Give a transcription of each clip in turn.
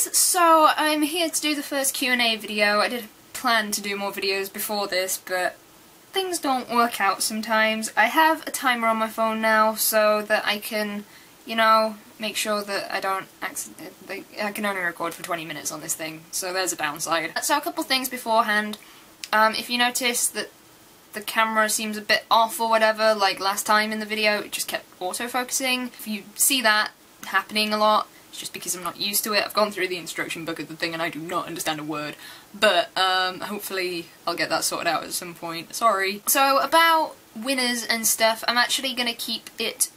guys, so I'm here to do the first Q&A video. I did plan to do more videos before this, but things don't work out sometimes. I have a timer on my phone now so that I can, you know, make sure that I don't accidentally... I can only record for 20 minutes on this thing, so there's a downside. So a couple things beforehand. If you notice that the camera seems a bit off or whatever, like last time in the video, it just kept autofocusing. If you see that happening a lot, it's just because I'm not used to it. I've gone through the instruction book of the thing and I do not understand a word. But, hopefully I'll get that sorted out at some point. Sorry. So, about winners and stuff, I'm actually gonna keep it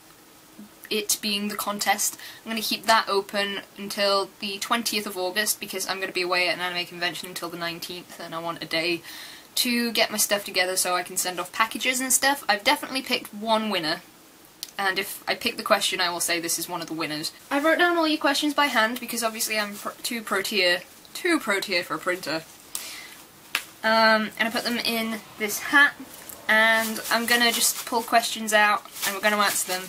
being the contest, I'm going to keep that open until the 20th of August because I'm going to be away at an anime convention until the 19th and I want a day to get my stuff together so I can send off packages and stuff. I've definitely picked one winner, and if I pick the question I will say this is one of the winners. I wrote down all your questions by hand because obviously I'm too pro tier for a printer. And I put them in this hat, and I'm going to just pull questions out and we're going to answer them.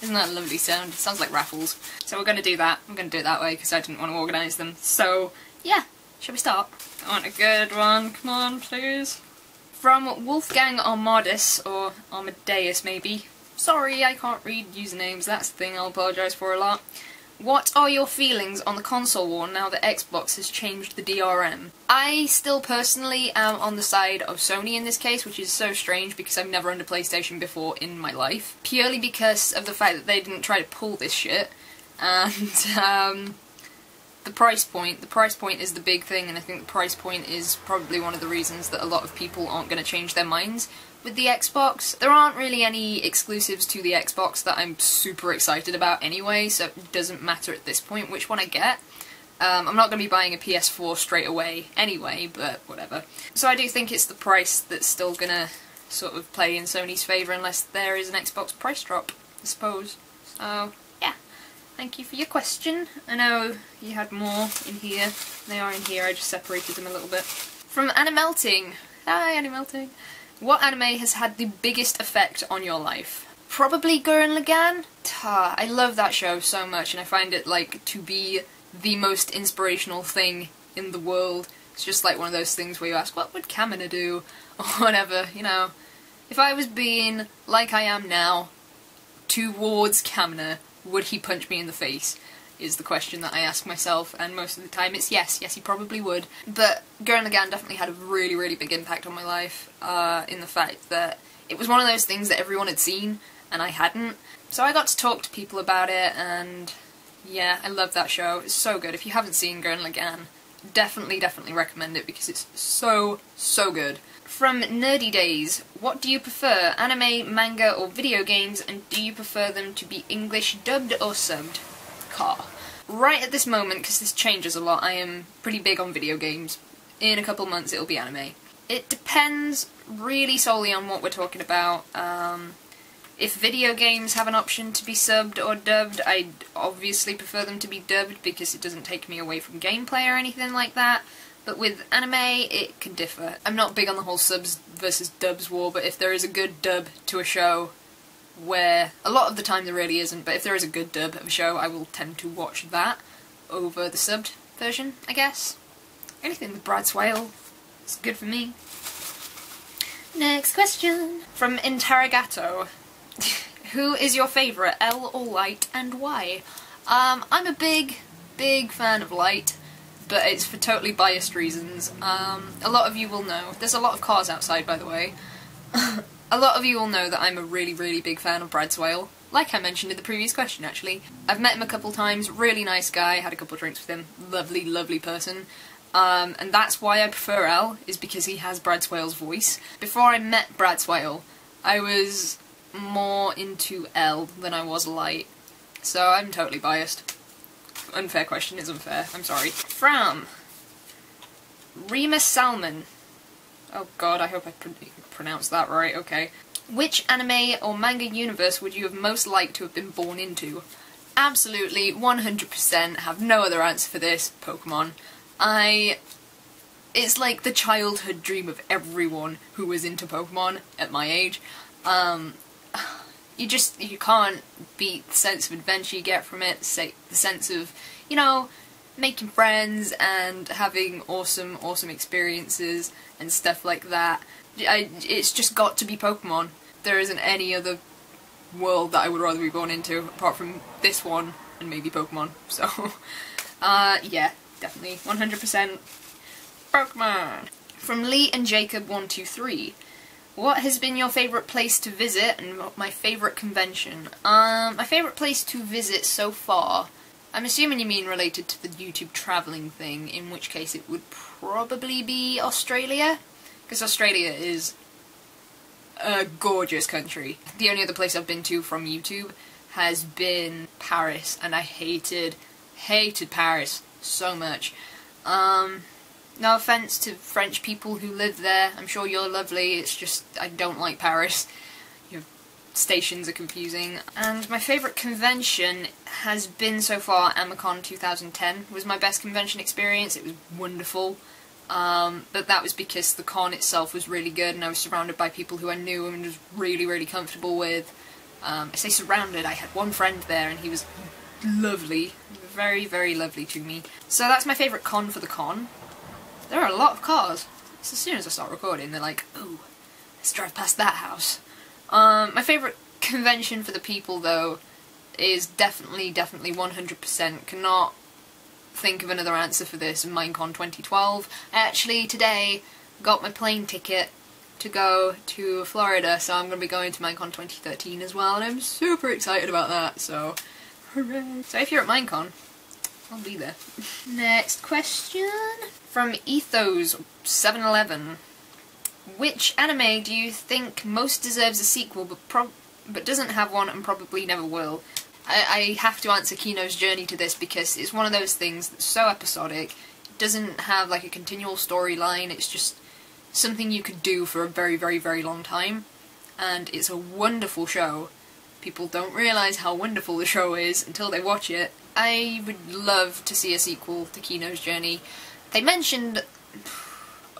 Isn't that a lovely sound? It sounds like raffles. So we're going to do that. I'm going to do it that way because I didn't want to organise them. So, yeah. Shall we start? I want a good one. Come on, please. From Wolfgang Armadis, or Armadeus maybe. Sorry, I can't read usernames. That's the thing I'll apologise for a lot. What are your feelings on the console war now that Xbox has changed the DRM? I still personally am on the side of Sony in this case, which is so strange because I've never owned a PlayStation before in my life. Purely because of the fact that they didn't try to pull this shit. And, the price point is the big thing, and I think the price point is probably one of the reasons that a lot of people aren't going to change their minds with the Xbox. There aren't really any exclusives to the Xbox that I'm super excited about anyway, so it doesn't matter at this point which one I get. I'm not going to be buying a PS4 straight away anyway, but whatever. So I do think it's the price that's still going to sort of play in Sony's favour unless there is an Xbox price drop, I suppose. So, yeah. Thank you for your question. I know you had more in here. They are in here, I just separated them a little bit. From Animelting. Hi, Animelting. What anime has had the biggest effect on your life? Probably Gurren Lagann. I love that show so much and I find it like to be the most inspirational thing in the world. It's just like one of those things where you ask, what would Kamina do? Or whatever, you know. If I was being like I am now towards Kamina, would he punch me in the face? Is the question that I ask myself, and most of the time it's yes, he probably would. But Gurren Lagann definitely had a really, really big impact on my life, in the fact that it was one of those things that everyone had seen, and I hadn't. So I got to talk to people about it, and yeah, I love that show. It's so good. If you haven't seen Gurren Lagann, definitely recommend it, because it's so, so good. From Nerdy Days, what do you prefer, anime, manga, or video games, and do you prefer them to be English dubbed or subbed? Right at this moment, because this changes a lot, I am pretty big on video games. In a couple months it'll be anime. It depends really solely on what we're talking about. If video games have an option to be subbed or dubbed, I'd obviously prefer them to be dubbed because it doesn't take me away from gameplay or anything like that. But with anime, it can differ. I'm not big on the whole subs versus dubs war, but if there is a good dub to a show, where a lot of the time there really isn't, but if there is a good dub of a show, I will tend to watch that over the subbed version, I guess. Anything with Brad Swale is good for me. Next question. From Interrogato. Who is your favourite, L or Light, and why? I'm a big fan of Light, but it's for totally biased reasons. A lot of you will know. There's a lot of cars outside, by the way. A lot of you will know that I'm a really, really big fan of Brad Swale, like I mentioned in the previous question, actually. I've met him a couple times, really nice guy, had a couple of drinks with him, lovely, lovely person. And that's why I prefer L, is because he has Brad Swale's voice. Before I met Brad Swale, I was more into L than I was Light, so I'm totally biased. Unfair question is unfair, I'm sorry. From Remus Salmon. Oh god, I hope I pronounced that right, okay. Which anime or manga universe would you have most liked to have been born into? Absolutely, 100%, have no other answer for this, Pokemon. It's like the childhood dream of everyone who was into Pokemon at my age. You can't beat the sense of adventure you get from it, the sense of, you know, making friends and having awesome experiences and stuff like that. It's just got to be Pokemon. There isn't any other world that I would rather be born into apart from this one and maybe Pokemon. So, yeah, definitely 100% Pokemon. From Lee and Jacob 123. What has been your favourite place to visit and my favourite convention? My favourite place to visit so far, I'm assuming you mean related to the YouTube travelling thing, in which case it would probably be Australia, because Australia is a gorgeous country. The only other place I've been to from YouTube has been Paris, and I hated Paris so much. No offense to French people who live there, I'm sure you're lovely, it's just I don't like Paris. Your stations are confusing. And my favourite convention has been so far Amicon 2010. It was my best convention experience, it was wonderful. But that was because the con itself was really good and I was surrounded by people who I knew and was really comfortable with. I say surrounded, I had one friend there and he was lovely, very lovely to me. So that's my favourite con for the con. There are a lot of cars. So as soon as I start recording, they're like, "Ooh, let's drive past that house." My favourite convention for the people, though, is definitely 100%. Cannot think of another answer for this. Minecon 2012. I actually today got my plane ticket to go to Florida, so I'm going to be going to Minecon 2013 as well, and I'm super excited about that. So, hooray! So if you're at Minecon, I'll be there. Next question from Ethos711. Which anime do you think most deserves a sequel but doesn't have one and probably never will? I have to answer Kino's Journey to this because it's one of those things that's so episodic. It doesn't have like a continual storyline. It's just something you could do for a very long time. And it's a wonderful show. People don't realise how wonderful the show is until they watch it. I would love to see a sequel to Kino's Journey. They mentioned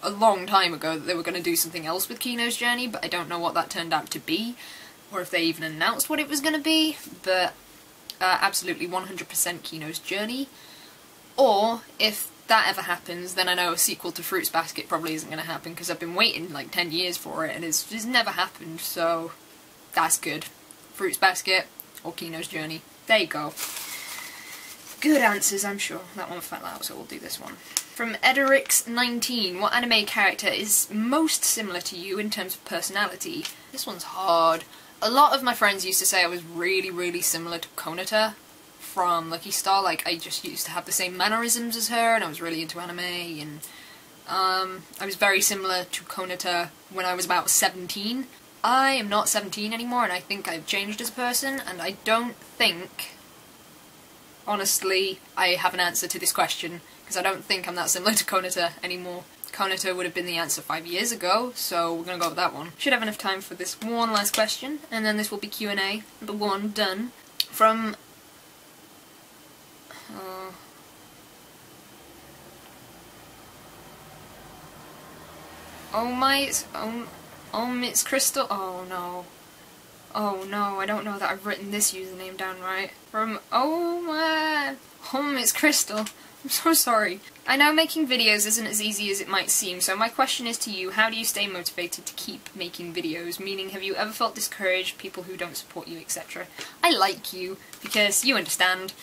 a long time ago that they were going to do something else with Kino's Journey, but I don't know what that turned out to be, or if they even announced what it was going to be, but absolutely 100% Kino's Journey. Or, if that ever happens, then I know a sequel to Fruits Basket probably isn't going to happen, because I've been waiting like 10 years for it, and it's never happened, so that's good. Fruits Basket, or Kino's Journey. There you go. Good answers, I'm sure. That one fell out, so we'll do this one. From Edarix19, what anime character is most similar to you in terms of personality? This one's hard. A lot of my friends used to say I was really similar to Konata from Lucky Star. Like, I just used to have the same mannerisms as her, and I was really into anime, and I was very similar to Konata when I was about 17. I am not 17 anymore, and I think I've changed as a person, and I don't think, honestly, I have an answer to this question, because I don't think I'm that similar to Konata anymore. Konata would have been the answer 5 years ago, so we're gonna go with that one. Should have enough time for this one last question, and then this will be Q&A. Number 1, done. From... it's Crystal. Oh no. Oh no, I don't know that I've written this username down right. From it's Crystal. I'm so sorry. I know making videos isn't as easy as it might seem, so my question is to you, how do you stay motivated to keep making videos? Meaning, have you ever felt discouraged, people who don't support you, etc.? I like you, because you understand.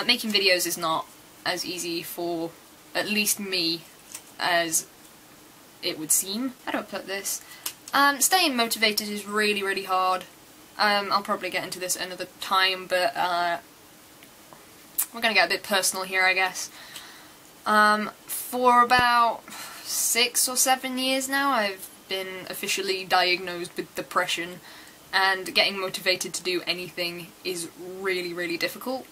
Making videos is not as easy for, at least me, as it would seem. How do I put this? Staying motivated is really hard. I'll probably get into this another time, but we're gonna get a bit personal here, I guess. For about 6 or 7 years now, I've been officially diagnosed with depression, and getting motivated to do anything is really difficult.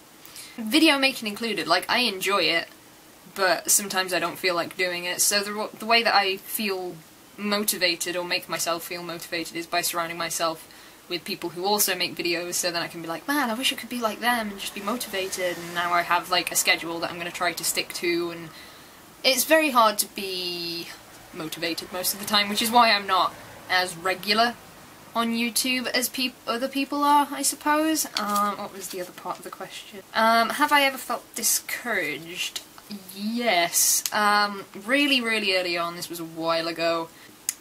Video making included. Like, I enjoy it, but sometimes I don't feel like doing it, so the way that I feel motivated, or make myself feel motivated, is by surrounding myself with people who also make videos, so then I can be like, man, I wish I could be like them and just be motivated, and now I have like a schedule that I'm going to try to stick to, and it's very hard to be motivated most of the time, which is why I'm not as regular on YouTube as other people are, I suppose. What was the other part of the question? Have I ever felt discouraged? Yes. Really, really early on, this was a while ago,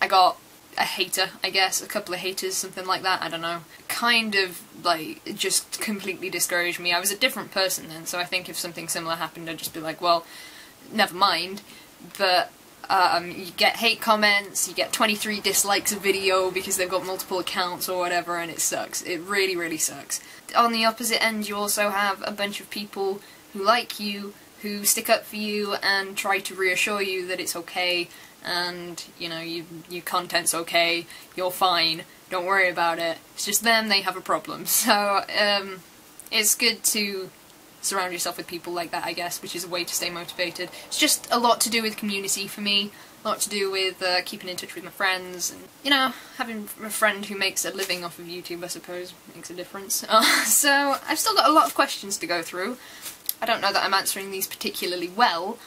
I got a hater, I guess, a couple of haters, something like that, I don't know. Kind of, like, it just completely discouraged me. I was a different person then, so I think if something similar happened, I'd just be like, well, never mind. But, you get hate comments, you get 23 dislikes a video because they've got multiple accounts or whatever, and it sucks. It really, really sucks. On the opposite end, you also have a bunch of people who like you, who stick up for you and try to reassure you that it's okay, and, you know, your content's okay, you're fine, don't worry about it. It's just them, they have a problem. So, it's good to surround yourself with people like that, I guess, which is a way to stay motivated. It's just a lot to do with community for me, a lot to do with keeping in touch with my friends, and, you know, having a friend who makes a living off of YouTube, I suppose, makes a difference. So, I've still got a lot of questions to go through. I don't know that I'm answering these particularly well,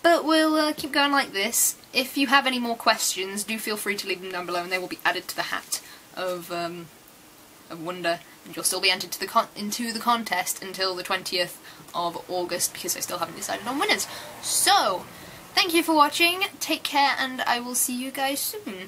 but we'll keep going like this. If you have any more questions, do feel free to leave them down below, and they will be added to the hat of wonder, and you'll still be entered to into the contest until the 20th of August, because I still haven't decided on winners. So, thank you for watching, take care, and I will see you guys soon.